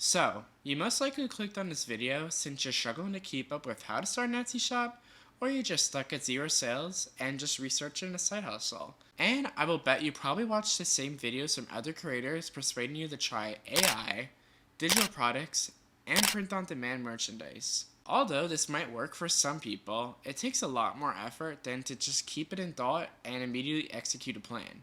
So, you most likely clicked on this video since you're struggling to keep up with how to start an Etsy shop, or you're just stuck at zero sales and just researching a side hustle. And I will bet you probably watched the same videos from other creators persuading you to try AI, digital products, and print on demand merchandise. Although this might work for some people, it takes a lot more effort than to just keep it in thought and immediately execute a plan.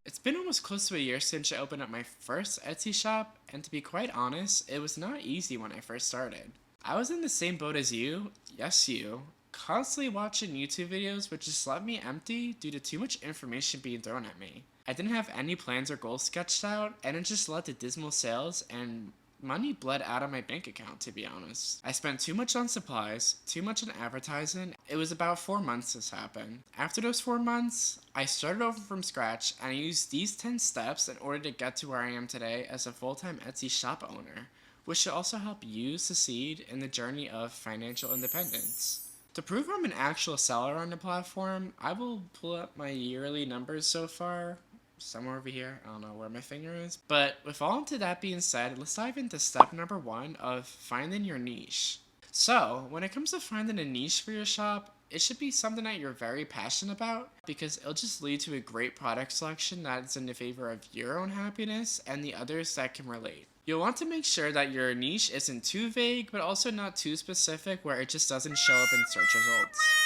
It's been almost close to a year since I opened up my first Etsy shop, and to be quite honest, it was not easy when I first started. I was in the same boat as you, yes you, constantly watching YouTube videos which just left me empty due to too much information being thrown at me. I didn't have any plans or goals sketched out, and it just led to dismal sales and money bled out of my bank account, to be honest. I spent too much on supplies, too much on advertising. It was about 4 months this happened. After those 4 months, I started over from scratch and I used these 10 steps in order to get to where I am today as a full-time Etsy shop owner, which should also help you succeed in the journey of financial independence. To prove I'm an actual seller on the platform, I will pull up my yearly numbers so far, somewhere over here. I don't know where my finger is. But with all of that being said, let's dive into step number one of finding your niche. So, when it comes to finding a niche for your shop, it should be something that you're very passionate about because it'll just lead to a great product selection that's in the favor of your own happiness and the others that can relate. You'll want to make sure that your niche isn't too vague, but also not too specific where it just doesn't show up in search results.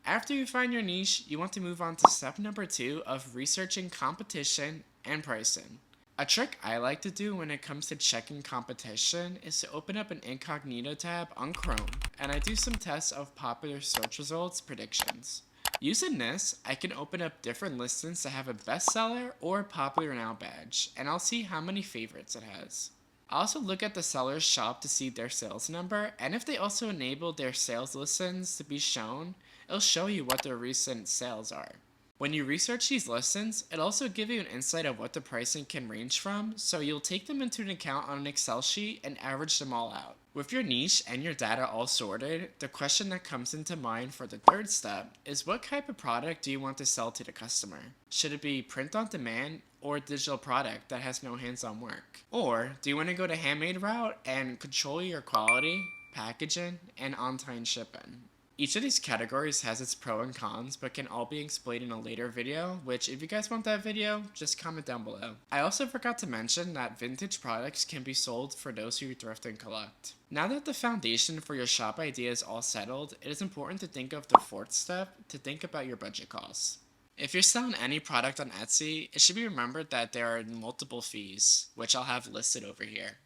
After you find your niche, you want to move on to step number two of researching competition and pricing. A trick I like to do when it comes to checking competition is to open up an incognito tab on Chrome, and I do some tests of popular search results predictions. Using this, I can open up different listings that have a bestseller or popular now badge, and I'll see how many favorites it has. I also look at the seller's shop to see their sales number, and if they also enable their sales listings to be shown, it'll show you what their recent sales are. When you research these listings, it'll also give you an insight of what the pricing can range from, so you'll take them into account on an Excel sheet and average them all out. With your niche and your data all sorted, the question that comes into mind for the third step is what type of product do you want to sell to the customer? Should it be print on demand or a digital product that has no hands-on work? Or do you want to go the handmade route and control your quality, packaging, and on-time shipping? Each of these categories has its pros and cons, but can all be explained in a later video, which if you guys want that video, just comment down below. I also forgot to mention that vintage products can be sold for those who thrift and collect. Now that the foundation for your shop idea is all settled, it is important to think of the fourth step to think about your budget costs. If you're selling any product on Etsy, it should be remembered that there are multiple fees, which I'll have listed over here.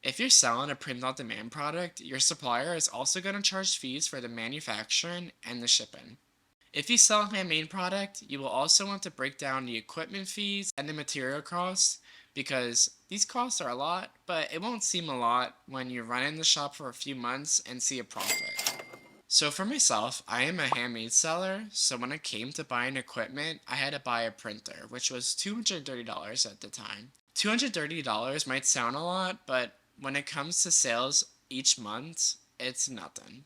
If you're selling a print-on-demand product, your supplier is also going to charge fees for the manufacturing and the shipping. If you sell a handmade product, you will also want to break down the equipment fees and the material costs because these costs are a lot, but it won't seem a lot when you run in the shop for a few months and see a profit. So for myself, I am a handmade seller, so when it came to buying equipment, I had to buy a printer, which was $230 at the time. $230 might sound a lot, but when it comes to sales each month, it's nothing.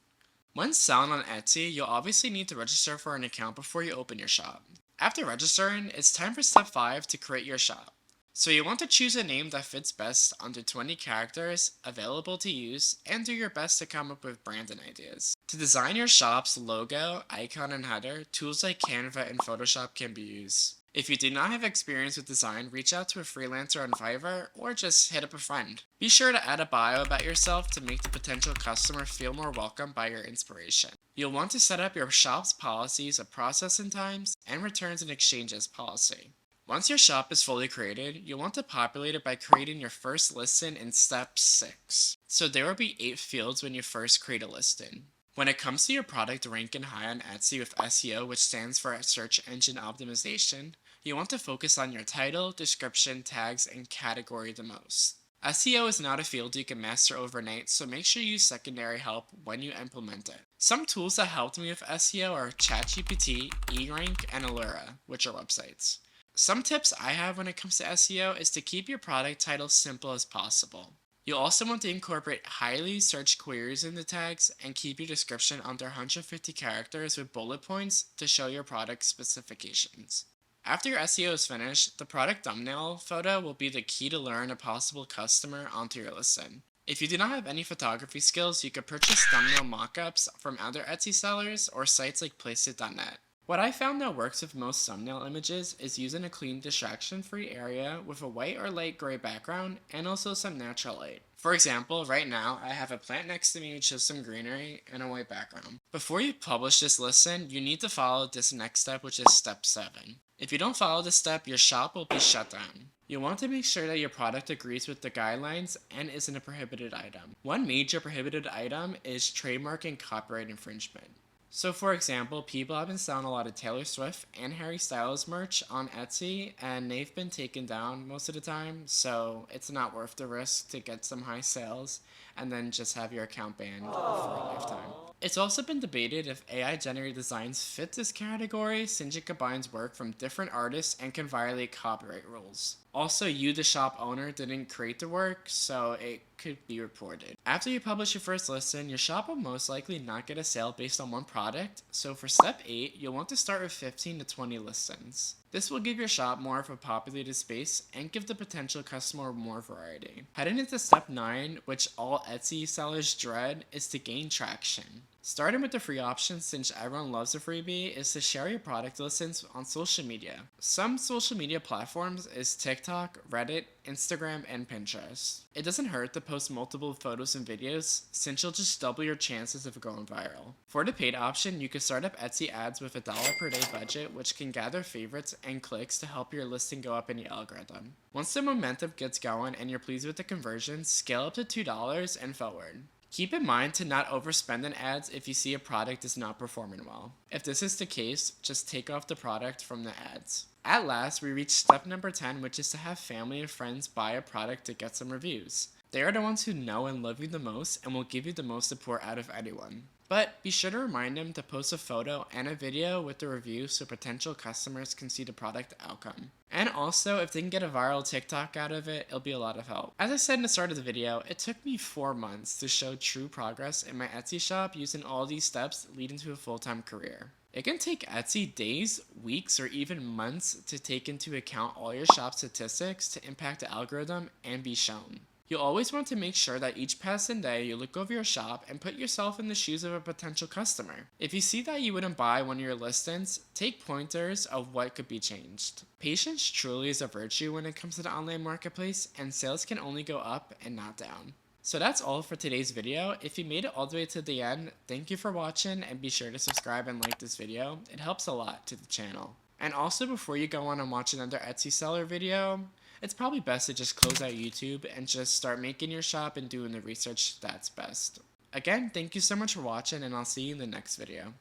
When selling on Etsy, you'll obviously need to register for an account before you open your shop. After registering, it's time for step 5 to create your shop. So you want to choose a name that fits best under 20 characters, available to use, and do your best to come up with branding ideas. To design your shop's logo, icon, and header, tools like Canva and Photoshop can be used. If you do not have experience with design, reach out to a freelancer on Fiverr or just hit up a friend. Be sure to add a bio about yourself to make the potential customer feel more welcome by your inspiration. You'll want to set up your shop's policies of processing times and returns and exchanges policy. Once your shop is fully created, you'll want to populate it by creating your first listing in step 6. So there will be 8 fields when you first create a listing. When it comes to your product ranking high on Etsy with SEO, which stands for Search Engine Optimization, you want to focus on your title, description, tags, and category the most. SEO is not a field you can master overnight, so make sure you use secondary help when you implement it. Some tools that helped me with SEO are ChatGPT, eRank, and Allura, which are websites. Some tips I have when it comes to SEO is to keep your product title simple as possible. You'll also want to incorporate highly searched queries in the tags and keep your description under 150 characters with bullet points to show your product specifications. After your SEO is finished, the product thumbnail photo will be the key to lure in a possible customer onto your listing. If you do not have any photography skills, you could purchase thumbnail mockups from other Etsy sellers or sites like placeit.net. What I found that works with most thumbnail images is using a clean distraction-free area with a white or light gray background and also some natural light. For example, right now I have a plant next to me which has some greenery and a white background. Before you publish this listing, you need to follow this next step, which is step 7. If you don't follow this step, your shop will be shut down. You'll want to make sure that your product agrees with the guidelines and isn't a prohibited item. One major prohibited item is trademark and copyright infringement. So for example, people have been selling a lot of Taylor Swift and Harry Styles merch on Etsy, and they've been taken down most of the time, so it's not worth the risk to get some high sales and then just have your account banned for a lifetime. It's also been debated if AI-generated designs fit this category since it combines work from different artists and can violate copyright rules. Also, you, the shop owner, didn't create the work, so it could be reported. After you publish your first listing, your shop will most likely not get a sale based on one product, so for step 8, you'll want to start with 15 to 20 listings. This will give your shop more of a populated space and give the potential customer more variety. Heading into step 9, which all Etsy sellers dread, is to gain traction. Starting with the free option, since everyone loves a freebie, is to share your product listings on social media. Some social media platforms is TikTok, Reddit, Instagram, and Pinterest. It doesn't hurt to post multiple photos and videos, since you'll just double your chances of going viral. For the paid option, you can start up Etsy ads with a $1 per day budget, which can gather favorites and clicks to help your listing go up in the algorithm. Once the momentum gets going and you're pleased with the conversions, scale up to $2 and forward. Keep in mind to not overspend in ads if you see a product is not performing well. If this is the case, just take off the product from the ads. At last, we reach step number 10, which is to have family and friends buy a product to get some reviews. They are the ones who know and love you the most and will give you the most support out of anyone. But be sure to remind them to post a photo and a video with the review so potential customers can see the product outcome. And also, if they can get a viral TikTok out of it, it'll be a lot of help. As I said in the start of the video, it took me 4 months to show true progress in my Etsy shop using all these steps leading to a full-time career. It can take Etsy days, weeks, or even months to take into account all your shop statistics to impact the algorithm and be shown. You'll always want to make sure that each passing day you look over your shop and put yourself in the shoes of a potential customer. If you see that you wouldn't buy one of your listings, take pointers of what could be changed. Patience truly is a virtue when it comes to the online marketplace, and sales can only go up and not down. So that's all for today's video. If you made it all the way to the end, thank you for watching, and be sure to subscribe and like this video. It helps a lot to the channel. And also, before you go on and watch another Etsy seller video, it's probably best to just close out YouTube and just start making your shop and doing the research that's best. Again, thank you so much for watching, and I'll see you in the next video.